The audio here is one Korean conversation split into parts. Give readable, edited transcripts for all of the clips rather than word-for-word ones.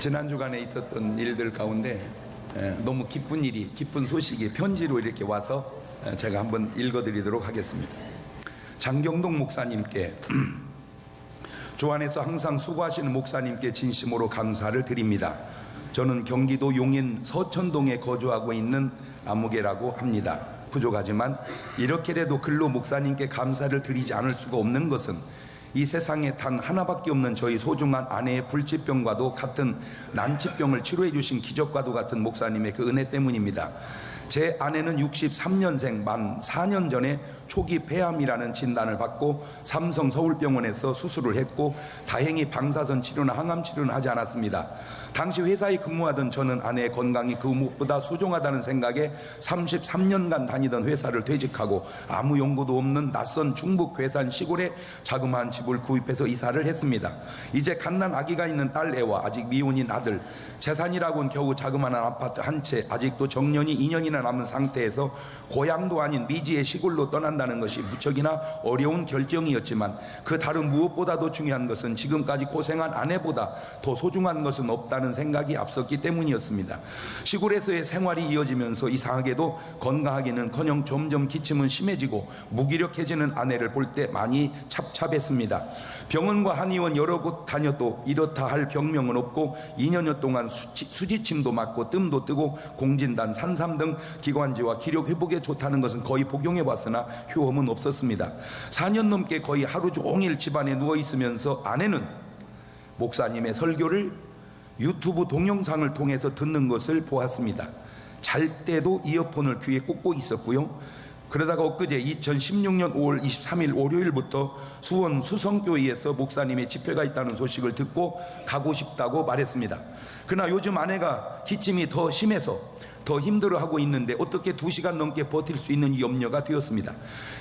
지난 주간에 있었던 일들 가운데 너무 기쁜 소식이 편지로 이렇게 와서 제가 한번 읽어드리도록 하겠습니다. 장경동 목사님께 주 안에서 항상 수고하시는 목사님께 진심으로 감사를 드립니다. 저는 경기도 용인 서천동에 거주하고 있는 아무개라고 합니다. 부족하지만 이렇게라도 글로 목사님께 감사를 드리지 않을 수가 없는 것은 이 세상에 단 하나밖에 없는 저희 소중한 아내의 불치병과도 같은 난치병을 치료해 주신 기적과도 같은 목사님의 그 은혜 때문입니다. 제 아내는 63년생 만 4년 전에 초기 폐암이라는 진단을 받고 삼성 서울병원에서 수술을 했고 다행히 방사선 치료나 항암 치료는 하지 않았습니다. 당시 회사에 근무하던 저는 아내의 건강이 그 무엇보다 소중하다는 생각에 33년간 다니던 회사를 퇴직하고 아무 연고도 없는 낯선 중북 괴산 시골에 자그마한 집을 구입해서 이사를 했습니다. 이제 갓난 아기가 있는 딸 애와 아직 미혼인 아들, 재산이라고는 겨우 자그마한 아파트 한 채, 아직도 정년이 2년이나 남은 상태에서 고향도 아닌 미지의 시골로 떠난다는 것이 무척이나 어려운 결정이었지만 그 다른 무엇보다도 중요한 것은 지금까지 고생한 아내보다 더 소중한 것은 없다는 생각이 앞섰기 때문이었습니다. 시골에서의 생활이 이어지면서 이상하게도 건강하기는커녕 점점 기침은 심해지고 무기력해지는 아내를 볼 때 많이 찹찹했습니다. 병원과 한의원 여러 곳 다녀도 이렇다 할 병명은 없고 2년여 동안 수지침도 맞고 뜸도 뜨고 공진단, 산삼 등 기관지와 기력 회복에 좋다는 것은 거의 복용해 봤으나 효험은 없었습니다. 4년 넘게 거의 하루 종일 집안에 누워 있으면서 아내는 목사님의 설교를 유튜브 동영상을 통해서 듣는 것을 보았습니다. 잘 때도 이어폰을 귀에 꽂고 있었고요. 그러다가 엊그제 2016년 5월 23일 월요일부터 수원 수성교회에서 목사님의 집회가 있다는 소식을 듣고 가고 싶다고 말했습니다. 그러나 요즘 아내가 기침이 더 심해서 더 힘들어하고 있는데 어떻게 2시간 넘게 버틸 수 있는 염려가 되었습니다.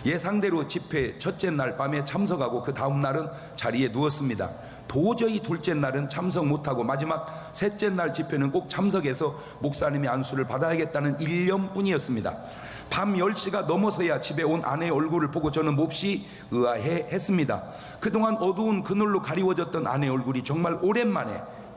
예상대로 집회 첫째 날 밤에 참석하고 그 다음 날은 자리에 누웠습니다. 도저히 둘째 날은 참석 못하고 마지막 셋째 날 집회는 꼭 참석해서 목사님의 안수를 받아야겠다는 일념뿐이었습니다. 밤 10시가 넘어서야 집에 온 아내의 얼굴을 보고 저는 몹시 의아해 했습니다. 그동안 어두운 그늘로 가리워졌던 아내의 얼굴이 정말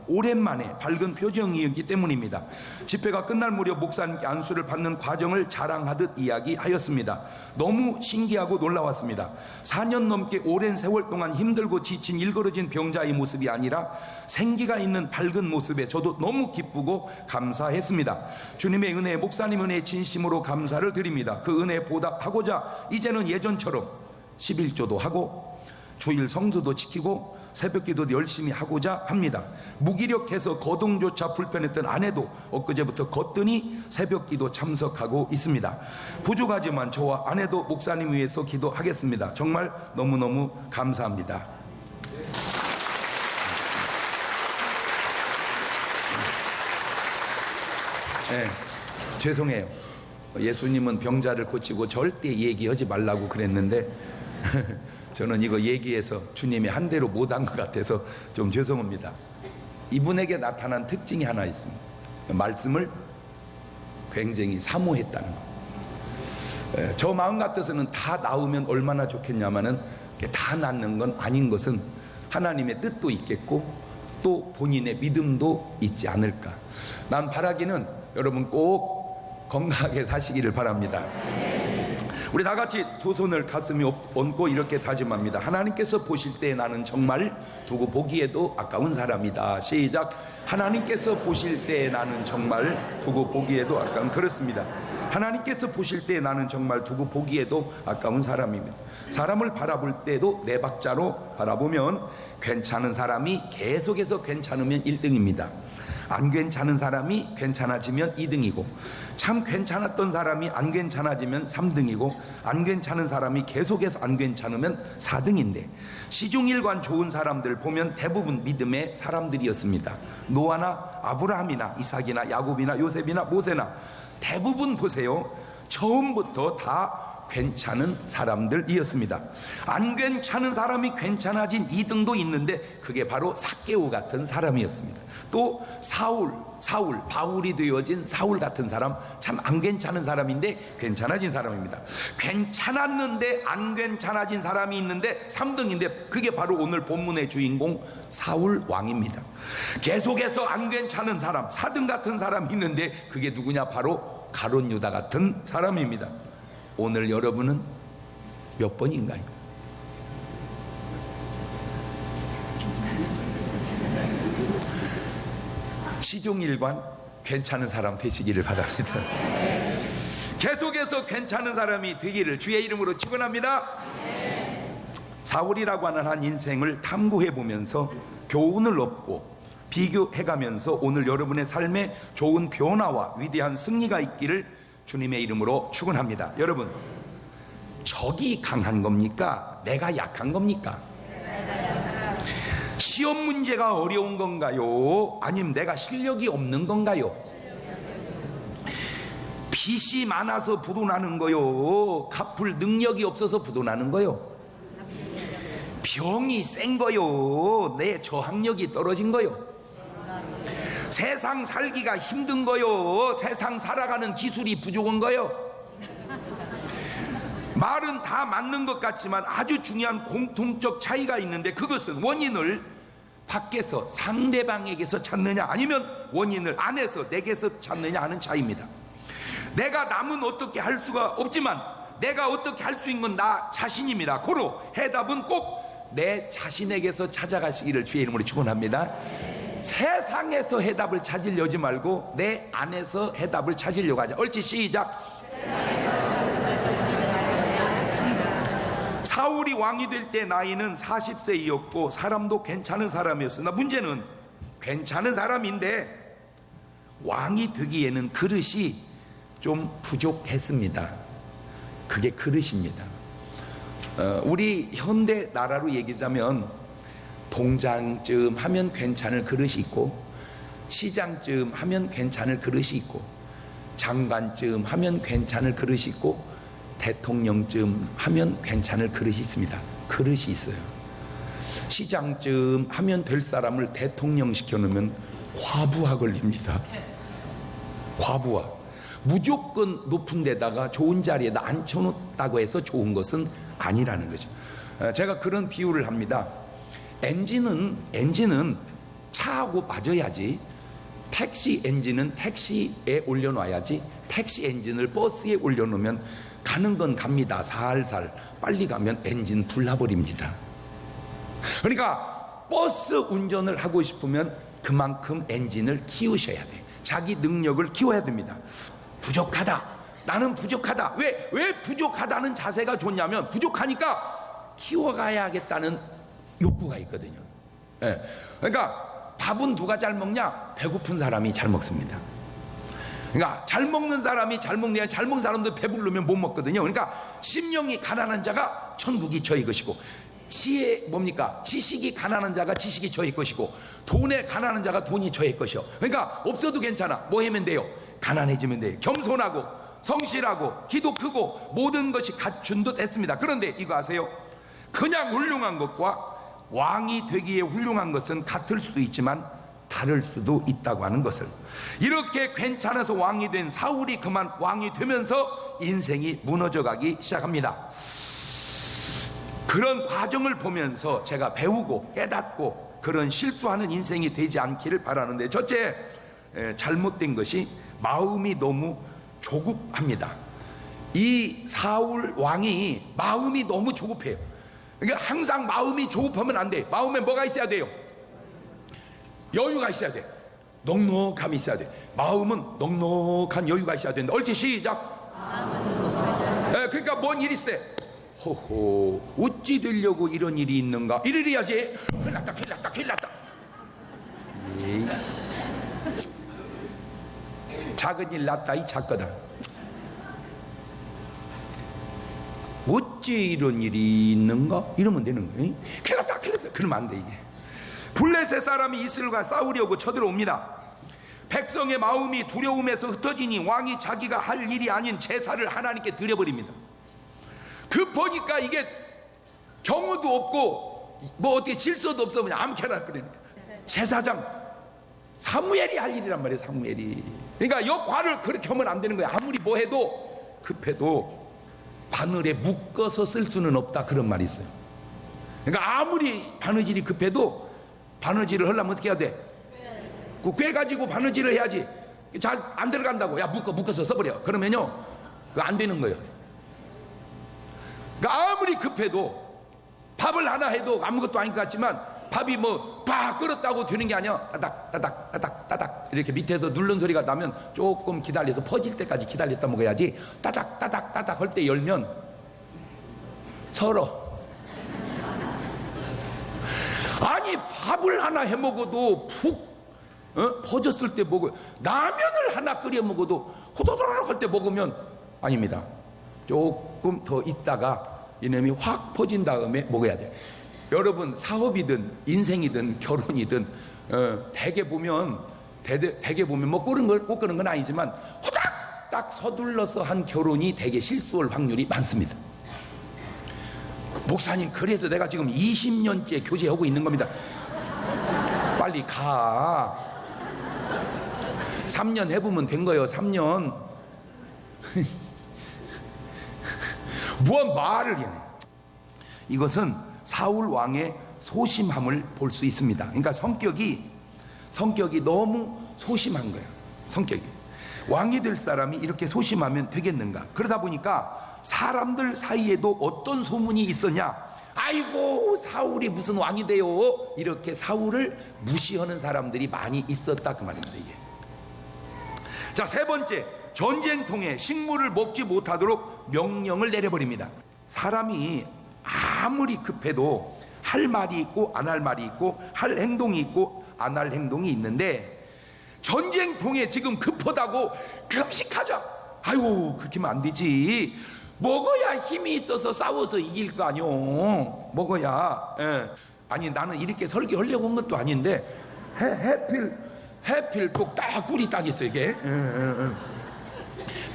오랜만에 밝은 표정이었기 때문입니다. 집회가 끝날 무렵 목사님께 안수를 받는 과정을 자랑하듯 이야기하였습니다. 너무 신기하고 놀라웠습니다. 4년 넘게 오랜 세월 동안 힘들고 지친 일그러진 병자의 모습이 아니라 생기가 있는 밝은 모습에 저도 너무 기쁘고 감사했습니다. 주님의 은혜에 목사님 은혜에 진심으로 감사를 드립니다. 그 은혜에 보답하고자 이제는 예전처럼 11조도 하고 주일 성수도 지키고 새벽기도도 열심히 하고자 합니다. 무기력해서 거동조차 불편했던 아내도 엊그제부터 거뜬히 새벽기도 참석하고 있습니다. 부족하지만 저와 아내도 목사님 위해서 기도하겠습니다. 정말 너무너무 감사합니다. 네, 죄송해요. 예수님은 병자를 고치고 절대 얘기하지 말라고 그랬는데 저는 이거 얘기해서 주님이 한 대로 못한 것 같아서 좀 죄송합니다. 이분에게 나타난 특징이 하나 있습니다. 말씀을 굉장히 사모했다는 거. 저 마음 같아서는 다 나오면 얼마나 좋겠냐마는 다 낫는 건 아닌 것은 하나님의 뜻도 있겠고 또 본인의 믿음도 있지 않을까. 난 바라기는 여러분 꼭 건강하게 사시기를 바랍니다. 우리 다 같이 두 손을 가슴에 얹고 이렇게 다짐합니다. 하나님께서 보실 때 나는 정말 두고 보기에도 아까운 사람이다. 시작. 하나님께서 보실 때 나는 정말 두고 보기에도 아까운. 그렇습니다. 하나님께서 보실 때 나는 정말 두고 보기에도 아까운 사람입니다. 사람을 바라볼 때도 네 박자로 바라보면 괜찮은 사람이 계속해서 괜찮으면 1등입니다. 안 괜찮은 사람이 괜찮아지면 2등이고 참 괜찮았던 사람이 안 괜찮아지면 3등이고 안 괜찮은 사람이 계속해서 안 괜찮으면 4등인데 시중일관 좋은 사람들 보면 대부분 믿음의 사람들이었습니다. 노아나 아브라함이나 이삭이나 야곱이나 요셉이나 모세나 대부분 보세요. 처음부터 다 괜찮은 사람들이었습니다. 안 괜찮은 사람이 괜찮아진 2등도 있는데 그게 바로 삭개오 같은 사람이었습니다. 또 바울이 되어진 사울 같은 사람, 참 안 괜찮은 사람인데 괜찮아진 사람입니다. 괜찮았는데 안 괜찮아진 사람이 있는데 3등인데 그게 바로 오늘 본문의 주인공 사울 왕입니다. 계속해서 안 괜찮은 사람, 4등 같은 사람이 있는데 그게 누구냐? 바로 가룟 유다 같은 사람입니다. 오늘 여러분은 몇 번인가요? 시종일관 괜찮은 사람 되시기를 바랍니다. 계속해서 괜찮은 사람이 되기를 주의 이름으로 축원합니다. 사울이라고 하는 한 인생을 탐구해 보면서 교훈을 얻고 비교해가면서 오늘 여러분의 삶에 좋은 변화와 위대한 승리가 있기를 주님의 이름으로 축원합니다. 여러분, 적이 강한 겁니까? 내가 약한 겁니까? 시험 문제가 어려운 건가요? 아니면 내가 실력이 없는 건가요? 빚이 많아서 부도나는 거요? 갚을 능력이 없어서 부도나는 거요? 병이 센 거요? 내 저항력이 떨어진 거요? 세상 살기가 힘든 거요? 세상 살아가는 기술이 부족한 거요? 말은 다 맞는 것 같지만 아주 중요한 공통적 차이가 있는데 그것은 원인을 밖에서 상대방에게서 찾느냐 아니면 원인을 안에서 내게서 찾느냐 하는 차이입니다. 내가 남은 어떻게 할 수가 없지만 내가 어떻게 할 수 있는 건 나 자신입니다. 고로 해답은 꼭 내 자신에게서 찾아가시기를 주의 이름으로 축원합니다. 세상에서 해답을 찾으려지 말고 내 안에서 해답을 찾으려고 하자. 옳지, 시작. 사울이 왕이 될 때 나이는 40세이었고 사람도 괜찮은 사람이었으나 문제는 괜찮은 사람인데 왕이 되기에는 그릇이 좀 부족했습니다. 그게 그릇입니다. 우리 현대 나라로 얘기하자면 동장쯤 하면 괜찮을 그릇이 있고 시장쯤 하면 괜찮을 그릇이 있고 장관쯤 하면 괜찮을 그릇이 있고 대통령쯤 하면 괜찮을 그릇이 있습니다. 그릇이 있어요. 시장쯤 하면 될 사람을 대통령 시켜놓으면 과부하 걸립니다. 과부하. 무조건 높은 데다가 좋은 자리에다 앉혀놓았다고 해서 좋은 것은 아니라는 거죠. 제가 그런 비유를 합니다. 엔진은 차하고 맞아야지. 택시 엔진은 택시에 올려놔야지. 택시 엔진을 버스에 올려놓으면 가는 건 갑니다. 살살. 빨리 가면 엔진 불나버립니다. 그러니까 버스 운전을 하고 싶으면 그만큼 엔진을 키우셔야 돼. 자기 능력을 키워야 됩니다. 부족하다. 나는 부족하다. 왜 부족하다는 자세가 좋냐면 부족하니까 키워가야겠다는 욕구가 있거든요. 예. 그러니까 밥은 누가 잘 먹냐? 배고픈 사람이 잘 먹습니다. 그러니까 잘 먹는 사람이 잘 먹는 잘 먹는 사람도 배부르면 못 먹거든요. 그러니까 심령이 가난한 자가 천국이 저희 것이고 지식이 가난한 자가 지식이 저희 것이고 돈에 가난한 자가 돈이 저희 것이요. 그러니까 없어도 괜찮아. 뭐 하면 돼요? 가난해지면 돼요. 겸손하고 성실하고 기도 크고 모든 것이 갖춘 듯 했습니다. 그런데 이거 아세요? 그냥 훌륭한 것과 왕이 되기에 훌륭한 것은 같을 수도 있지만 다를 수도 있다고 하는 것을, 이렇게 괜찮아서 왕이 된 사울이 그만 왕이 되면서 인생이 무너져 가기 시작합니다. 그런 과정을 보면서 제가 배우고 깨닫고 그런 실수하는 인생이 되지 않기를 바라는데, 첫째, 잘못된 것이 마음이 너무 조급합니다. 이 사울 왕이 마음이 너무 조급해요. 그러니까 항상 마음이 조급하면 안 돼. 마음에 뭐가 있어야 돼요? 여유가 있어야 돼. 넉넉함이 있어야 돼. 마음은 넉넉한 여유가 있어야 된다. 옳지, 시작. 그러니까 뭔 일이 있을 때 호호 어찌 되려고 이런 일이 있는가, 이를 해야지. 큰일 났다. 작은 일 났다 이 작거다. 어찌 이런 일이 있는가 이러면 되는 거예요. 큰일 났다 그러면 안 돼. 이게 블레셋 사람이 이스라엘과 싸우려고 쳐들어옵니다. 백성의 마음이 두려움에서 흩어지니 왕이 자기가 할 일이 아닌 제사를 하나님께 드려버립니다. 급하니까 이게 경우도 없고 뭐 어떻게 질서도 없어 그냥 아무렇게나 그러니까 제사장 사무엘이 할 일이란 말이에요. 사무엘이. 그러니까 역할을 그렇게 하면 안 되는 거예요. 아무리 뭐 해도 급해도 바늘에 묶어서 쓸 수는 없다, 그런 말이 있어요. 그러니까 아무리 바느질이 급해도 바느질을 하려면 어떻게 해야 돼? 그 꿰 가지고 바느질을 해야지. 잘 안 들어간다고. 야, 묶어서 써버려. 그러면요 그거 안 되는 거예요. 그러니까 아무리 급해도 밥을 하나 해도 아무것도 아닌 것 같지만 밥이 뭐 팍 끓었다고 되는 게 아니야. 따닥 이렇게 밑에서 누른 소리가 나면 조금 기다려서 퍼질 때까지 기다렸다 먹어야지. 따닥 할 때 열면 서러. 아니 밥을 하나 해 먹어도 푹 퍼졌을 때 먹어요. 라면을 하나 끓여 먹어도 호도도락 할 때 먹으면 아닙니다. 조금 더 있다가 이놈이 확 퍼진 다음에 먹어야 돼. 여러분 사업이든 인생이든 결혼이든 대개 보면 뭐 꼭 그런 건 아니지만 호닥딱 서둘러서 한 결혼이 대개 실수할 확률이 많습니다. 목사님, 그래서 내가 지금 20년째 교제하고 있는 겁니다. 빨리 가. 3년 해보면 된 거예요. 3년. 무슨 말을 해. 이것은 사울 왕의 소심함을 볼 수 있습니다. 그러니까 성격이 너무 소심한 거예요. 성격이. 왕이 될 사람이 이렇게 소심하면 되겠는가? 그러다 보니까 사람들 사이에도 어떤 소문이 있었냐? 아이고 사울이 무슨 왕이 돼요? 이렇게 사울을 무시하는 사람들이 많이 있었다, 그 말입니다. 이게. 자, 세 번째, 전쟁통에 식물을 먹지 못하도록 명령을 내려버립니다. 사람이 아무리 급해도 할 말이 있고 안 할 말이 있고 할 행동이 있고 안 할 행동이 있는데, 전쟁통에 지금 급하다고 금식하자. 아이고 그렇게 하면 안 되지. 먹어야 힘이 있어서 싸워서 이길 거 아니오. 먹어야. 아니 나는 이렇게 설교하려고 한 것도 아닌데 해필 딱 꿀이 딱 있어 이게.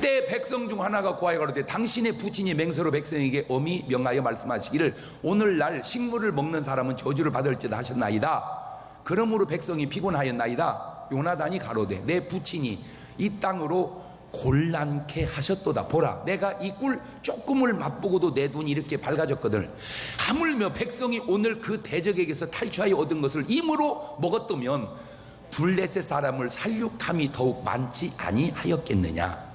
때 백성 중 하나가 고하여 가로되 당신의 부친이 맹세로 백성에게 엄히 명하여 말씀하시기를 오늘날 식물을 먹는 사람은 저주를 받을지다 하셨나이다. 그러므로 백성이 피곤하였나이다. 요나단이 가로되 내 부친이 이 땅으로 곤란케 하셨도다. 보라, 내가 이 꿀 조금을 맛보고도 내 눈이 이렇게 밝아졌거든. 하물며 백성이 오늘 그 대적에게서 탈취하여 얻은 것을 임으로 먹었다면 블레셋 사람을 살육함이 더욱 많지 아니하였겠느냐.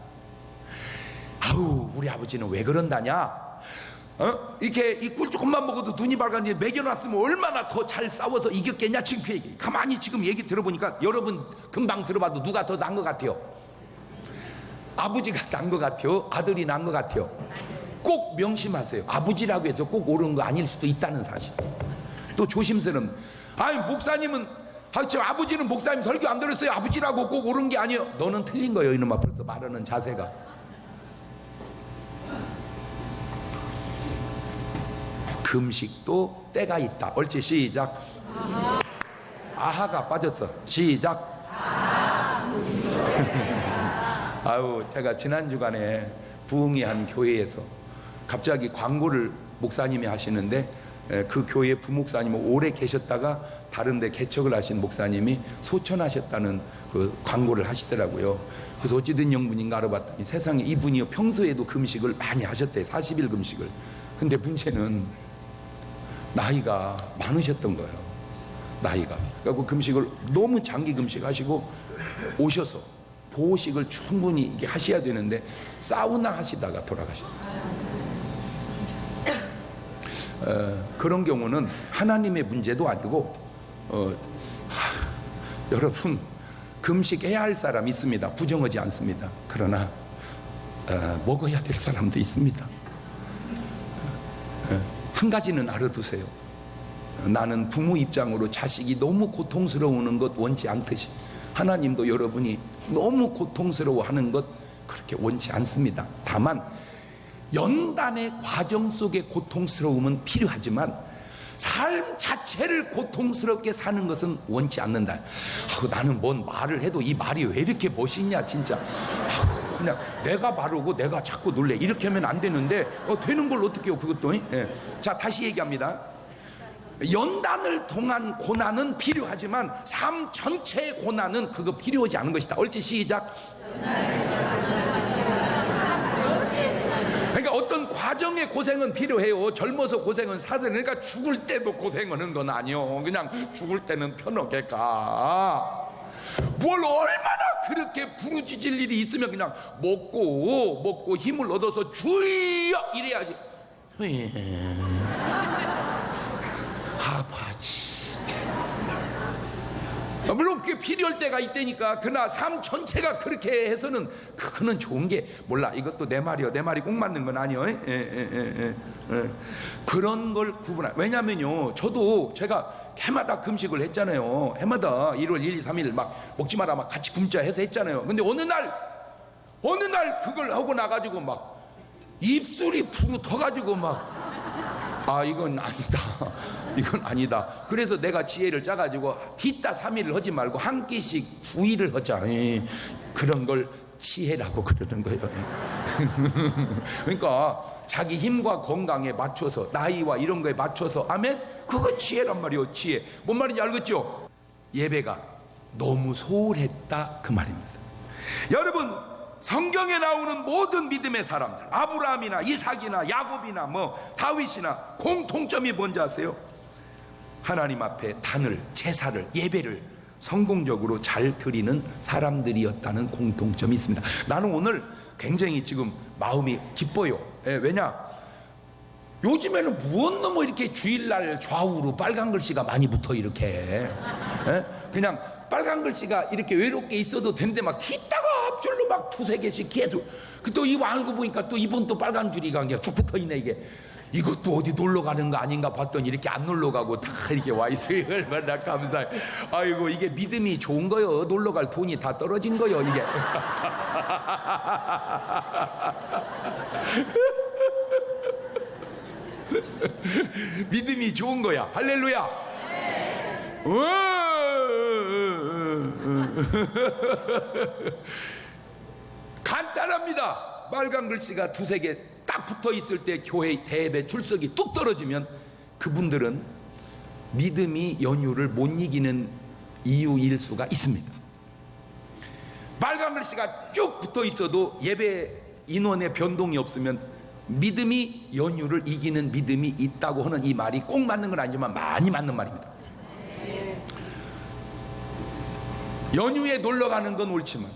아우 우리 아버지는 왜 그런다냐. 이렇게 이 꿀 조금만 먹어도 눈이 밝았는데 먹여놨으면 얼마나 더 잘 싸워서 이겼겠냐. 지금 그 얘기 가만히 지금 얘기 들어보니까 여러분 금방 들어봐도 누가 더 난 것 같아요? 아버지가 난 것 같아요? 아들이 난 것 같아요? 꼭 명심하세요. 아버지라고 해서 꼭 옳은 거 아닐 수도 있다는 사실. 또 조심스러운. 아니 목사님은 지금 아버지는 목사님 설교 안 들었어요. 아버지라고 꼭 옳은 게 아니에요. 너는 틀린 거예요. 이놈아. 벌써 말하는 자세가. 금식도 때가 있다. 옳지. 시작. 아하가 빠졌어. 시작. 아유, 제가 지난 주간에 부흥이 한 교회에서 갑자기 광고를 목사님이 하시는데, 그 교회 부목사님은 오래 계셨다가 다른데 개척을 하신 목사님이 소천하셨다는 그 광고를 하시더라고요. 그래서 어찌된 영분인가 알아봤더니 세상에 이분이 평소에도 금식을 많이 하셨대요. 40일 금식을. 근데 문제는 나이가 많으셨던 거예요. 나이가. 그래서 금식을 너무 장기 금식하시고 오셔서 보호식을 충분히 이게 하셔야 되는데 사우나 하시다가 돌아가셨어요. 그런 경우는 하나님의 문제도 아니고 여러분 금식해야 할 사람 있습니다. 부정하지 않습니다. 그러나 먹어야 될 사람도 있습니다. 한 가지는 알아두세요. 나는 부모 입장으로 자식이 너무 고통스러워하는 것 원치 않듯이 하나님도 여러분이 너무 고통스러워하는 것 그렇게 원치 않습니다. 다만 연단의 과정 속의 고통스러움은 필요하지만 삶 자체를 고통스럽게 사는 것은 원치 않는다. 나는 뭔 말을 해도 이 말이 왜 이렇게 멋있냐 진짜. 그냥 내가 바르고 내가 자꾸 놀래 이렇게 하면 안 되는데 되는 걸 어떻게 해요 그것도. 예. 자, 다시 얘기합니다. 연단을 통한 고난은 필요하지만 삶 전체의 고난은 그거 필요하지 않은 것이다. 옳지? 시작. 그러니까 어떤 과정의 고생은 필요해요. 젊어서 고생은 사들. 그러니까 죽을 때도 고생하는 건 아니요. 그냥 죽을 때는 편하게 가. 뭘 얼마나 그렇게 부르짖을 일이 있으면 그냥 먹고 힘을 얻어서 주여 이래야지. 아파지. 물론 그게 필요할 때가 있다니까. 그러나 삶 전체가 그렇게 해서는 그거는 좋은 게 몰라. 이것도 내 말이요. 내 말이 꼭 맞는 건 아니요. 그런 걸 구분하. 왜냐면요, 저도 제가 해마다 금식을 했잖아요. 해마다 1월 1, 2, 3일 막 먹지 마라 막 같이 굶자 해서 했잖아요. 근데 어느 날 그걸 하고 나가지고 막 입술이 부르터가지고 막 이건 아니다. 이건 아니다. 그래서 내가 지혜를 짜가지고 뒤따 3일을 하지 말고 한 끼씩 9일을 하자. 그런 걸 지혜라고 그러는 거예요. 그러니까 자기 힘과 건강에 맞춰서, 나이와 이런 거에 맞춰서 하면 그거 지혜란 말이에요. 지혜. 뭔 말인지 알겠죠? 예배가 너무 소홀했다 그 말입니다. 여러분, 성경에 나오는 모든 믿음의 사람들, 아브라함이나 이삭이나 야곱이나 다윗이나 공통점이 뭔지 아세요? 하나님 앞에 단을, 제사를, 예배를 성공적으로 잘 드리는 사람들이었다는 공통점이 있습니다. 나는 오늘 굉장히 지금 마음이 기뻐요. 왜냐? 요즘에는 무엇 이렇게 주일날 좌우로 빨간 글씨가 많이 붙어 이렇게. 그냥 빨간 글씨가 이렇게 외롭게 있어도 되는데 막 뒷다가 앞줄로 막 두세 개씩 계속. 또 이거 알고 보니까 또 이번 또 빨간 줄이가 그냥 툭 붙어 있네 이게. 이것도 어디 놀러 가는 거 아닌가 봤더니 이렇게 안 놀러 가고 다 이렇게 와 있어요. 얼마나 감사해. 아이고, 이게 믿음이 좋은 거요. 놀러 갈 돈이 다 떨어진 거요 이게. 믿음이 좋은 거야. 할렐루야. 간단합니다. 빨간 글씨가 두세 개 딱 붙어 있을 때 교회 대예배 출석이 뚝 떨어지면 그분들은 믿음이 연유를 못 이기는 이유일 수가 있습니다. 빨간 글씨가 쭉 붙어 있어도 예배 인원의 변동이 없으면 믿음이 연유를 이기는 믿음이 있다고 하는 이 말이 꼭 맞는 건 아니지만 많이 맞는 말입니다. 연휴에 놀러 가는 건 옳지만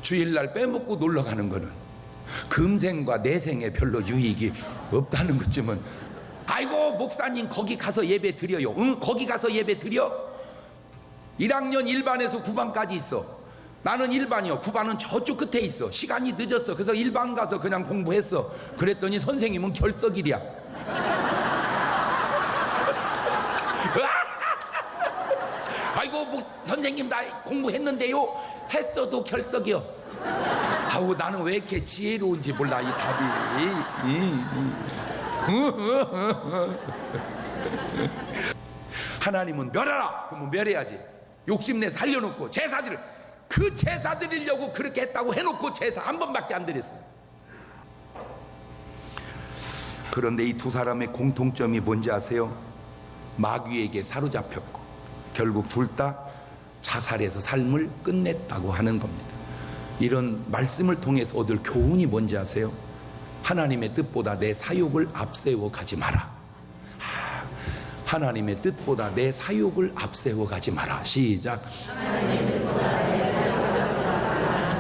주일날 빼먹고 놀러 가는 거는 금생과 내생에 별로 유익이 없다는 것쯤은, 아이고 목사님 거기 가서 예배 드려요. 응, 거기 가서 예배 드려. 1학년 1반에서 9반까지 있어. 나는 1반이요. 9반은 저쪽 끝에 있어. 시간이 늦었어. 그래서 1반 가서 그냥 공부했어. 그랬더니 선생님은 결석일이야. 아이고 선생님 나 공부했는데요. 했어도 결석이요. 아우, 나는 왜 이렇게 지혜로운지 몰라 이 답이. 하나님은 멸하라. 그러면 멸해야지. 욕심내 살려놓고 제사들을, 그 제사 드리려고 그렇게 했다고 해놓고 제사 한 번밖에 안 드렸어요. 그런데 이 두 사람의 공통점이 뭔지 아세요? 마귀에게 사로잡혔고 결국 둘 다 자살해서 삶을 끝냈다고 하는 겁니다. 이런 말씀을 통해서 얻을 교훈이 뭔지 아세요? 하나님의 뜻보다 내 사욕을 앞세워 가지 마라. 하나님의 뜻보다 내 사욕을 앞세워 가지 마라. 시작.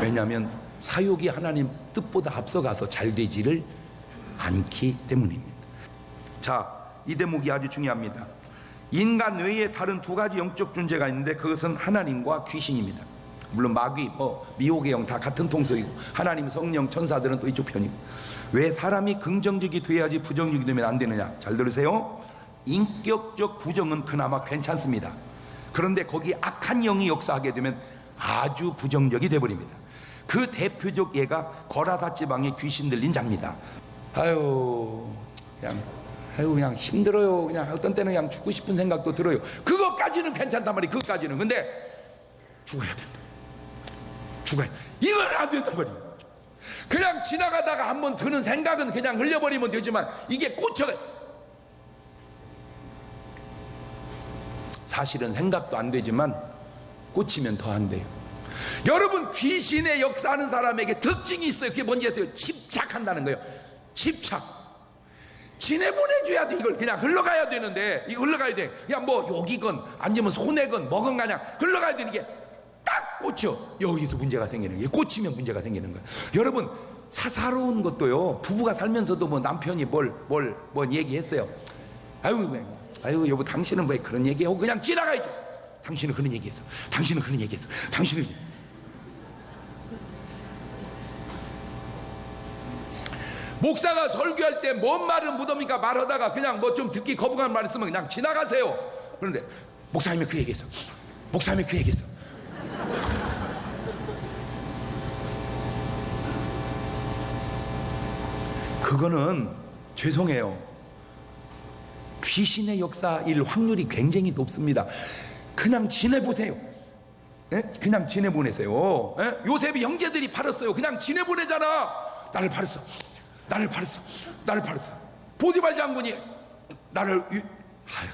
왜냐하면 사욕이 하나님 뜻보다 앞서가서 잘 되지를 않기 때문입니다. 자, 이 대목이 아주 중요합니다. 인간 외에 다른 두 가지 영적 존재가 있는데 그것은 하나님과 귀신입니다. 물론 마귀, 미혹의 영 다 같은 통속이고, 하나님, 성령, 천사들은 또 이쪽 편이고. 왜 사람이 긍정적이 돼야지 부정적이 되면 안 되느냐? 잘 들으세요. 인격적 부정은 그나마 괜찮습니다. 그런데 거기 악한 영이 역사하게 되면 아주 부정적이 돼버립니다. 그 대표적 예가 거라사 지방에 귀신 들린 자입니다. 그냥 힘들어요. 그냥 어떤 때는 그냥 죽고 싶은 생각도 들어요. 그것까지는 괜찮단 말이에요. 그것까지는. 근데 죽어야 된다. 죽어야 이건 안 된단 말이에요. 그냥 지나가다가 한번 드는 생각은 그냥 흘려버리면 되지만 이게 꽂혀가. 사실은 생각도 안 되지만 꽂히면 더 안 돼요. 여러분, 귀신의 역사하는 사람에게 특징이 있어요. 그게 뭔지 아세요? 집착한다는 거예요. 집착. 지내보내줘야 돼. 이걸 그냥 흘러가야 되는데, 이거 흘러가야 돼. 그냥 뭐 욕이건 아니면 손해건 뭐건 그냥 흘러가야 되는 게 딱 꽂혀. 여기서 문제가 생기는 거예요. 꽂히면 문제가 생기는 거예요. 여러분, 사사로운 것도요, 부부가 살면서도 뭐 남편이 뭘 얘기했어요. 아유 여보, 당신은 왜 그런 얘기하고 그냥 지나가야죠. 당신은 그런 얘기했어. 당신은 그런 얘기했어. 당신은. 목사가 설교할 때 뭔 말은 묻어니까 말하다가 그냥 뭐 좀 듣기 거부감 말 있으면 그냥 지나가세요. 그런데 목사님이 그 얘기했어. 목사님이 그 얘기했어. 그거는 죄송해요. 귀신의 역사일 확률이 굉장히 높습니다. 그냥 지내보세요. 예? 그냥 지내보내세요. 예? 요셉이 형제들이 팔았어요. 그냥 지내보내잖아. 나를 팔았어. 나를 팔았어. 나를 팔았어. 보디발 장군이 나를 아유.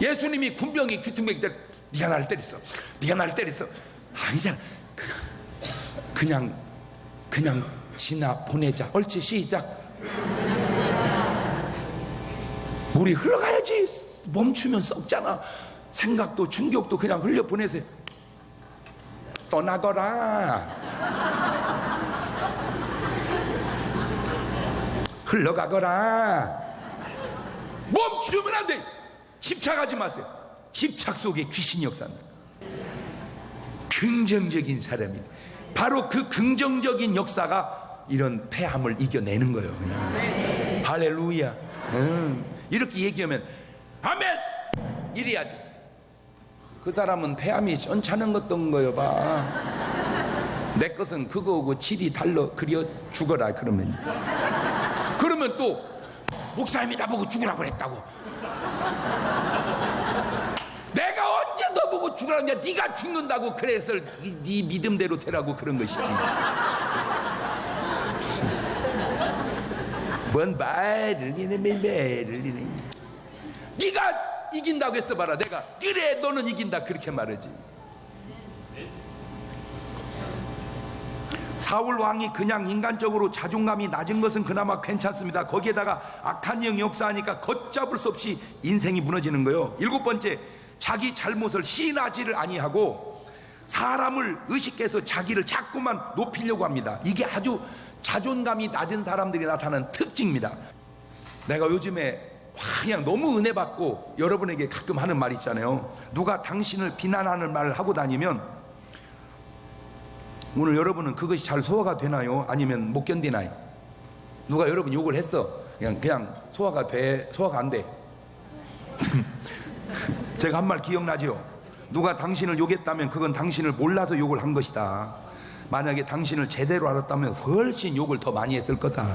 예수님이 군병이 귀퉁뱅이 때 네가 나를 때렸어. 네가 나를 때렸어. 아니잖아. 그냥 지나 보내자. 옳지, 시작. 물이 흘러가야지. 멈추면 썩잖아. 생각도 충격도 그냥 흘려 보내세요. 떠나거라. 흘러가거라. 멈추면 안 돼. 집착하지 마세요. 집착 속에 귀신이 역사합니다. 긍정적인 사람이 바로 그 긍정적인 역사가 이런 패함을 이겨내는 거예요. 그냥. 할렐루야. 이렇게 얘기하면 아멘 이래야지. 그 사람은 패함이 시원찮은 것던 거요. 봐. 내 것은 그거고 질이 달러 그려 죽어라. 그러면 또 목사님이 나보고 죽으라고 그랬다고. 내가 언제 너보고 죽으라고 했냐. 네가 죽는다고 그래서 네 믿음대로 되라고 그런 것이지. 뭔 말을 네가 이긴다고 했어 봐라. 내가 그래 너는 이긴다 그렇게 말하지. 사울 왕이 그냥 인간적으로 자존감이 낮은 것은 그나마 괜찮습니다. 거기에다가 악한 영이 역사하니까 걷잡을 수 없이 인생이 무너지는 거예요. 7번째, 자기 잘못을 시인하지를 아니하고 사람을 의식해서 자기를 자꾸만 높이려고 합니다. 이게 아주 자존감이 낮은 사람들이 나타나는 특징입니다. 내가 요즘에 그냥 너무 은혜 받고 여러분에게 가끔 하는 말 있잖아요. 누가 당신을 비난하는 말을 하고 다니면 오늘 여러분은 그것이 잘 소화가 되나요? 아니면 못 견디나요? 누가 여러분 욕을 했어. 그냥 소화가 돼? 소화가 안 돼? 제가 한 말 기억나죠? 누가 당신을 욕했다면 그건 당신을 몰라서 욕을 한 것이다. 만약에 당신을 제대로 알았다면 훨씬 욕을 더 많이 했을 거다.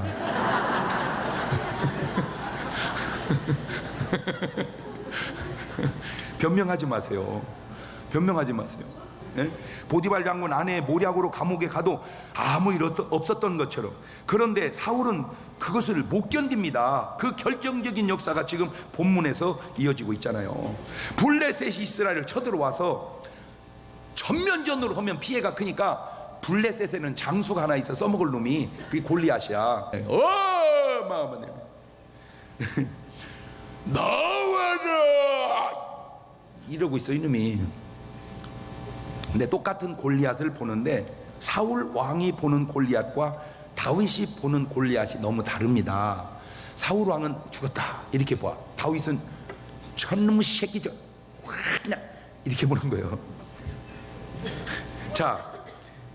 변명하지 마세요. 변명하지 마세요. 네? 보디발 장군 아내의 모략으로 감옥에 가도 아무 일 없었던 것처럼. 그런데 사울은 그것을 못 견딥니다. 그 결정적인 역사가 지금 본문에서 이어지고 있잖아요. 블레셋이 이스라엘을 쳐들어와서 전면전으로 하면 피해가 크니까 블레셋에는 장수가 하나 있어 써먹을 놈이. 그게 골리앗이야. 마마네 나와라 이러고 있어 이놈이. 근데 똑같은 골리앗을 보는데 사울 왕이 보는 골리앗과 다윗이 보는 골리앗이 너무 다릅니다. 사울 왕은 죽었다 이렇게 봐. 다윗은 저놈의 새끼죠 그냥 이렇게 보는 거예요. 자,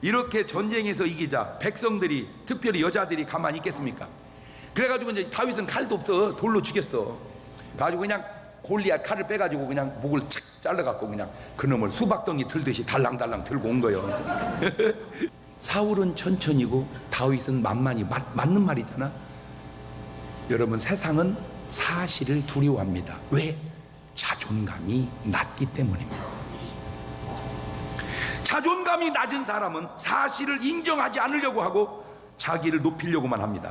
이렇게 전쟁에서 이기자 백성들이, 특별히 여자들이 가만히 있겠습니까? 그래가지고 이제 다윗은 칼도 없어. 돌로 죽였어. 가지고 그냥 골리앗 칼을 빼가지고 그냥 목을 착 잘라갖고 그냥 그놈을 수박덩이 들듯이 달랑달랑 들고 온 거예요. 사울은 천천히고 다윗은 만만히. 맞는 말이잖아. 여러분, 세상은 사실을 두려워합니다. 왜? 자존감이 낮기 때문입니다. 자존감이 낮은 사람은 사실을 인정하지 않으려고 하고 자기를 높이려고만 합니다.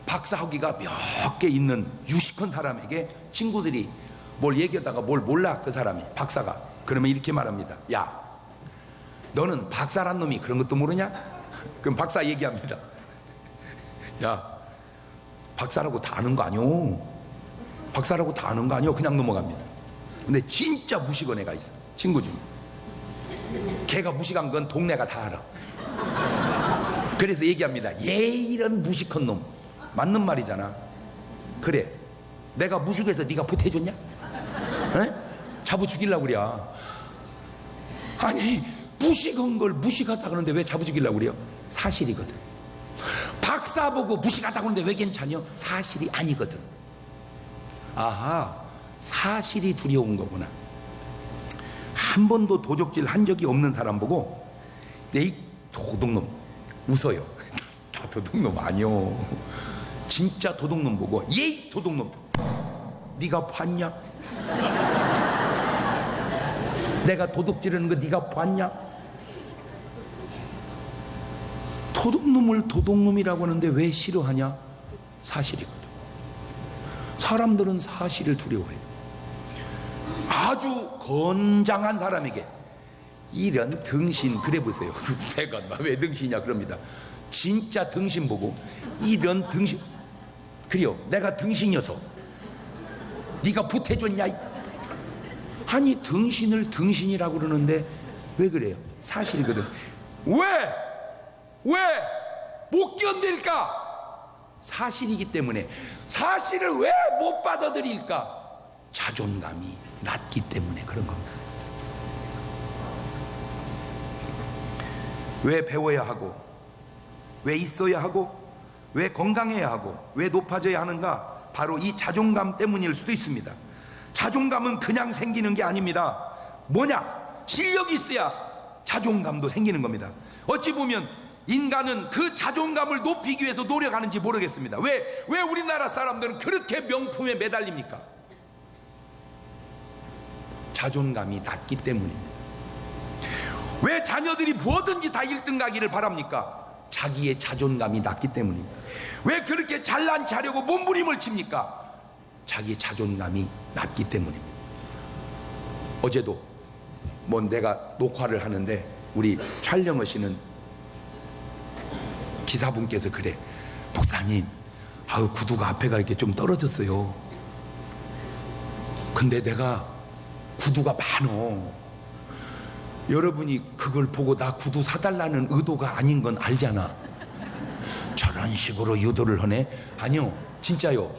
박사학위가 몇 개 있는 유식한 사람에게 친구들이 뭘 얘기하다가 뭘 몰라, 그 사람이, 박사가. 그러면 이렇게 말합니다. 야, 너는 박사란 놈이 그런 것도 모르냐? 그럼 박사 얘기합니다. 야, 박사라고 다 아는 거 아니오. 박사라고 다 아는 거 아니오. 그냥 넘어갑니다. 근데 진짜 무식한 애가 있어, 친구 중에. 걔가 무식한 건 동네가 다 알아. 그래서 얘기합니다. 얘 이런 무식한 놈. 맞는 말이잖아. 그래, 내가 무식해서 네가 보태줬냐? 에? 잡아 죽이려고 그래. 아니, 무식한 걸 무식하다 그러는데 왜 잡아 죽이려고 그래요? 사실이거든. 박사 보고 무식하다 그러는데 왜 괜찮냐? 사실이 아니거든. 아하, 사실이 두려운 거구나. 한 번도 도적질 한 적이 없는 사람 보고 이 도둑놈 웃어요. 저 도둑놈 아니요. 진짜 도둑놈 보고 얘 도둑놈, 네가 봤냐? 내가 도둑질하는 거 네가 봤냐? 도둑놈을 도둑놈이라고 하는데 왜 싫어하냐? 사실이거든. 사람들은 사실을 두려워해요. 아주 건장한 사람에게 이런 등신, 그래 보세요. 내가 왜 등신이냐 그럽니다. 진짜 등신 보고 이런 등신, 그래요, 내가 등신이어서 네가 보태줬냐? 아니, 등신을 등신이라고 그러는데 왜 그래요? 사실이거든. 왜 못 견딜까? 사실이기 때문에. 사실을 왜 못 받아들일까? 자존감이 낮기 때문에 그런 겁니다. 왜 배워야 하고, 왜 있어야 하고, 왜 건강해야 하고, 왜 높아져야 하는가? 바로 이 자존감 때문일 수도 있습니다. 자존감은 그냥 생기는 게 아닙니다. 뭐냐? 실력이 있어야 자존감도 생기는 겁니다. 어찌 보면 인간은 그 자존감을 높이기 위해서 노력하는지 모르겠습니다. 왜 우리나라 사람들은 그렇게 명품에 매달립니까? 자존감이 낮기 때문입니다. 왜 자녀들이 뭐든지 다 1등 가기를 바랍니까? 자기의 자존감이 낮기 때문입니다. 왜 그렇게 잘난 체하려고 몸부림을 칩니까? 자기의 자존감이 낮기 때문입니다. 어제도 내가 녹화를 하는데 우리 촬영하시는 기사분께서 그래, 목사님, 구두가 앞에가 이렇게 좀 떨어졌어요. 근데 내가 구두가 많어. 여러분이 그걸 보고 나 구두 사달라는 의도가 아닌 건 알잖아. 저런 식으로 유도를 하네. 아니요, 진짜요.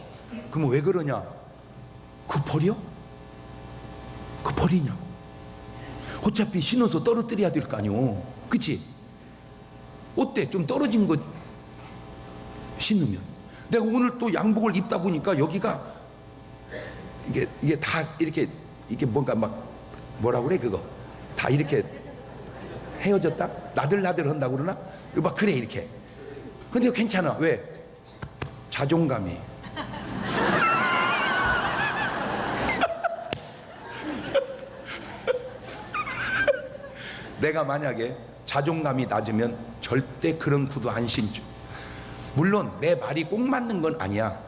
그럼 왜 그러냐? 그거 버려? 그거 버리냐고. 어차피 신어서 떨어뜨려야 될 거 아니오. 그치? 어때? 좀 떨어진 거 신으면. 내가 오늘 또 양복을 입다 보니까 여기가 이게 다 이렇게 뭔가 뭐라 그래, 그거 다 이렇게 헤어졌다? 나들나들 한다고 그러나? 막 그래, 이렇게. 근데 괜찮아. 왜? 자존감이. 내가 만약에 자존감이 낮으면 절대 그런 구두 안 신죠. 물론 내 말이 꼭 맞는 건 아니야.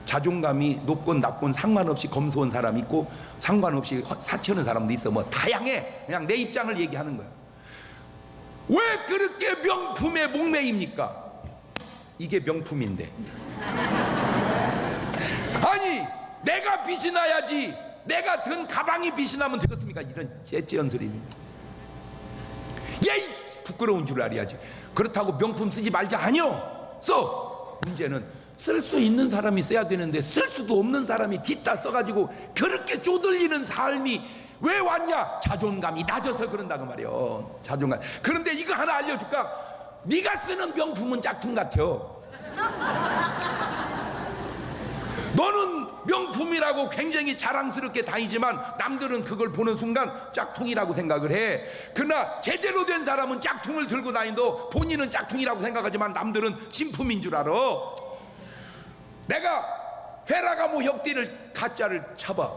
자존감이 높건 낮건 상관없이 검소한 사람 있고 상관없이 사치하는 사람도 있어. 다양해. 그냥 내 입장을 얘기하는 거야. 왜 그렇게 명품에 목매입니까? 이게 명품인데. 아니, 내가 빛이 나야지. 내가 든 가방이 빛이 나면 되겠습니까? 이런 째째한 소리니. 예이, 부끄러운 줄 알아야지. 그렇다고 명품 쓰지 말자. 아니요, 써. 문제는 쓸 수 있는 사람이 써야 되는데 쓸 수도 없는 사람이 뒷다 써가지고 그렇게 쪼들리는 삶이 왜 왔냐? 자존감이 낮아서 그런다고 말이요. 자존감. 그런데 이거 하나 알려줄까? 네가 쓰는 명품은 짝퉁 같아요. 너는 명품이라고 굉장히 자랑스럽게 다니지만 남들은 그걸 보는 순간 짝퉁이라고 생각을 해. 그러나 제대로 된 사람은 짝퉁을 들고 다니도 본인은 짝퉁이라고 생각하지만 남들은 진품인 줄 알아. 내가 페라가모 혁띠를 가짜를 쳐봐.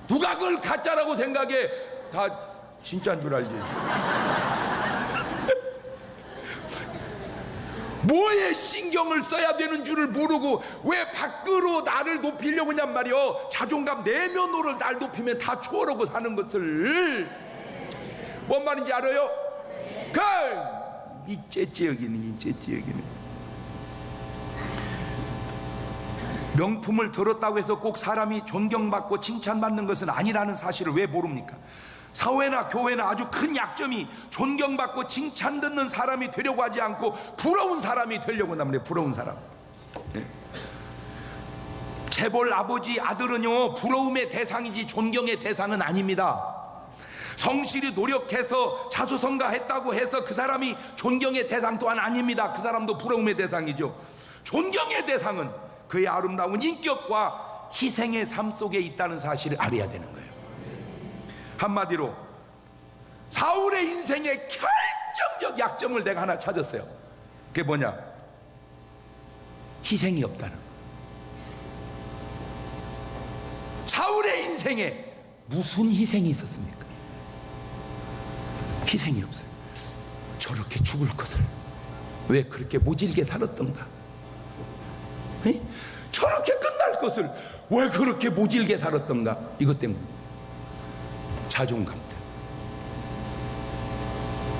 누가 그걸 가짜라고 생각해? 다 진짜인 줄 알지. 뭐에 신경을 써야 되는 줄을 모르고 왜 밖으로 나를 높이려고 하냔 말이요. 자존감 내면으로 날 높이면 다 초월하고 사는 것을. 뭔 말인지 알아요? 이 째째여기는 명품을 들었다고 해서 꼭 사람이 존경받고 칭찬받는 것은 아니라는 사실을 왜 모릅니까? 사회나 교회나 아주 큰 약점이 존경받고 칭찬 듣는 사람이 되려고 하지 않고 부러운 사람이 되려고 합니다. 부러운 사람. 재벌 아버지 아들은요, 부러움의 대상이지 존경의 대상은 아닙니다. 성실히 노력해서 자수성가했다고 해서 그 사람이 존경의 대상 또한 아닙니다. 그 사람도 부러움의 대상이죠. 존경의 대상은 그의 아름다운 인격과 희생의 삶 속에 있다는 사실을 알아야 되는 거예요. 한마디로 사울의 인생의 결정적 약점을 내가 하나 찾았어요. 그게 뭐냐? 희생이 없다는 거예요. 사울의 인생에 무슨 희생이 있었습니까? 희생이 없어요. 저렇게 죽을 것을 왜 그렇게 모질게 살았던가? 에? 저렇게 끝날 것을 왜 그렇게 모질게 살았던가? 이것 때문에 자존감 때문에.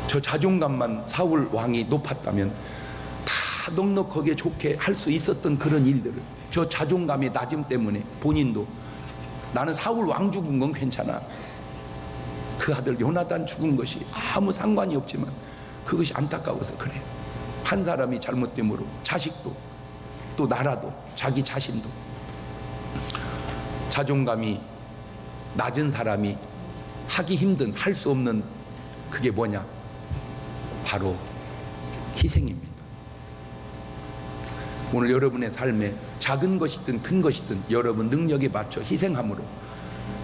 저 자존감만 사울 왕이 높았다면 다 넉넉하게 좋게 할 수 있었던 그런 일들을, 저 자존감의 낮음 때문에 본인도 나는 사울 왕 죽은 건 괜찮아, 그 아들 요나단 죽은 것이 아무 상관이 없지만 그것이 안타까워서 그래. 한 사람이 잘못됨으로 자식도 또 나라도 자기 자신도. 자존감이 낮은 사람이 하기 힘든, 할 수 없는 그게 뭐냐? 바로 희생입니다. 오늘 여러분의 삶에 작은 것이든 큰 것이든 여러분 능력에 맞춰 희생함으로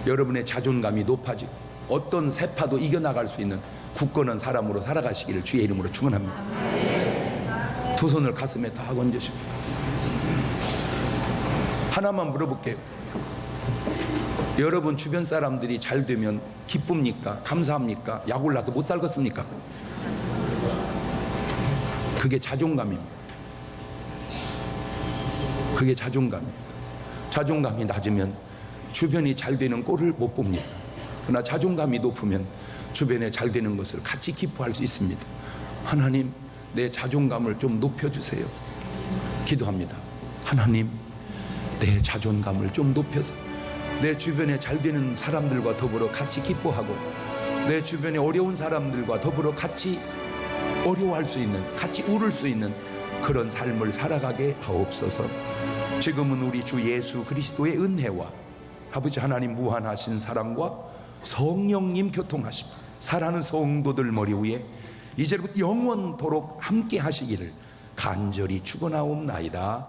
여러분의 자존감이 높아지고 어떤 세파도 이겨나갈 수 있는 굳건한 사람으로 살아가시기를 주의 이름으로 축원합니다. 두 손을 가슴에 다 얹으시고 하나만 물어볼게요. 여러분 주변 사람들이 잘 되면 기쁩니까? 감사합니까? 약 올라서 못 살겠습니까? 그게 자존감입니다. 그게 자존감이에요. 자존감이 낮으면 주변이 잘 되는 꼴을 못 봅니다. 그러나 자존감이 높으면 주변에 잘 되는 것을 같이 기뻐할 수 있습니다. 하나님, 내 자존감을 좀 높여주세요. 기도합니다. 하나님, 내 자존감을 좀 높여서 내 주변에 잘 되는 사람들과 더불어 같이 기뻐하고 내 주변에 어려운 사람들과 더불어 같이 어려워할 수 있는, 같이 울을 수 있는 그런 삶을 살아가게 하옵소서. 지금은 우리 주 예수 그리스도의 은혜와 아버지 하나님 무한하신 사랑과 성령님 교통하심, 사랑하는 성도들 머리 위에 이제부터 영원토록 함께 하시기를 간절히 축원하옵나이다.